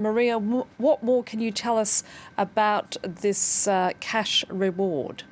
Maria, what more can you tell us about this cash reward?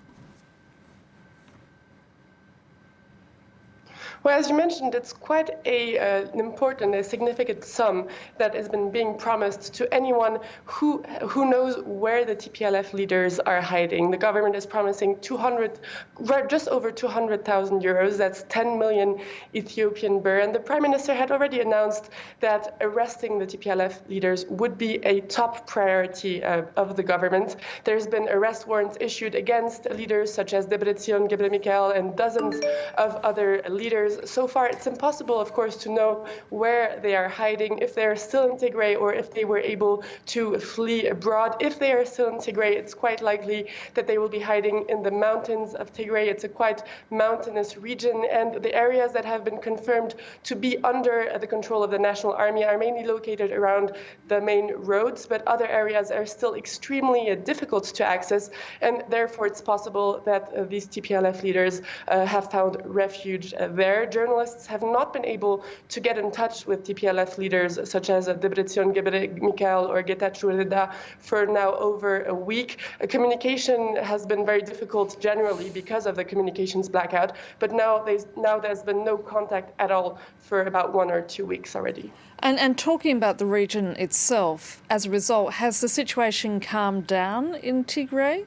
Well, as you mentioned, it's quite an important, a significant sum that has been being promised to anyone who knows where the TPLF leaders are hiding. The government is promising just over 200,000 euros. That's 10 million Ethiopian birr. And the Prime Minister had already announced that arresting the TPLF leaders would be a top priority of the government. There's been arrest warrants issued against leaders such as Debretsion Gebremichael and dozens of other leaders. So far, it's impossible, of course, to know where they are hiding, if they are still in Tigray or if they were able to flee abroad. If they are still in Tigray, it's quite likely that they will be hiding in the mountains of Tigray. It's a quite mountainous region, and the areas that have been confirmed to be under the control of the National Army are mainly located around the main roads, but other areas are still extremely difficult to access, and therefore it's possible that these TPLF leaders have found refuge there. Journalists have not been able to get in touch with TPLF leaders such as Debretsion Gebremichael or Getachew Reda for now over a week. Communication has been very difficult generally because of the communications blackout, but now there's been no contact at all for about 1 or 2 weeks already. And talking about the region itself, as a result, has the situation calmed down in Tigray?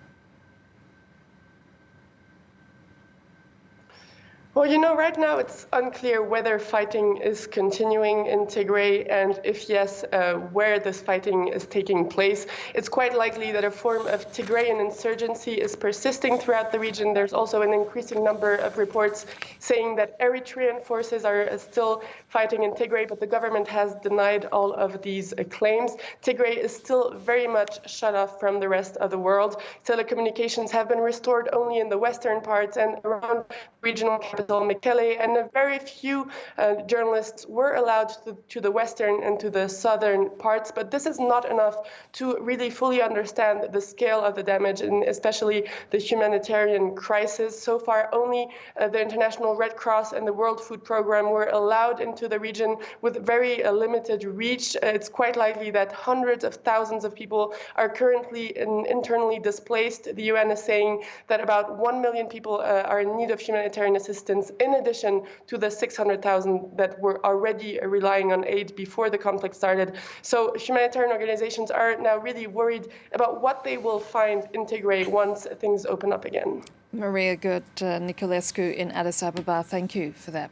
Well, right now it's unclear whether fighting is continuing in Tigray, and if yes, where this fighting is taking place. It's quite likely that a form of Tigrayan insurgency is persisting throughout the region. There's also an increasing number of reports saying that Eritrean forces are still fighting in Tigray, but the government has denied all of these claims. Tigray is still very much shut off from the rest of the world. Telecommunications have been restored only in the western parts and around regional capital Mekelle, and very few journalists were allowed to the western and to the southern parts, but this is not enough to really fully understand the scale of the damage and especially the humanitarian crisis. So far, only the International Red Cross and the World Food Programme were allowed into the region with very limited reach. It's quite likely that hundreds of thousands of people are currently internally displaced. The UN is saying that about 1 million people are in need of humanitarian assistance, in addition to the 600,000 that were already relying on aid before the conflict started. So humanitarian organizations are now really worried about what they will find in Tigray once things open up again. MariaGerth Niculescu in Addis Ababa, thank you for that.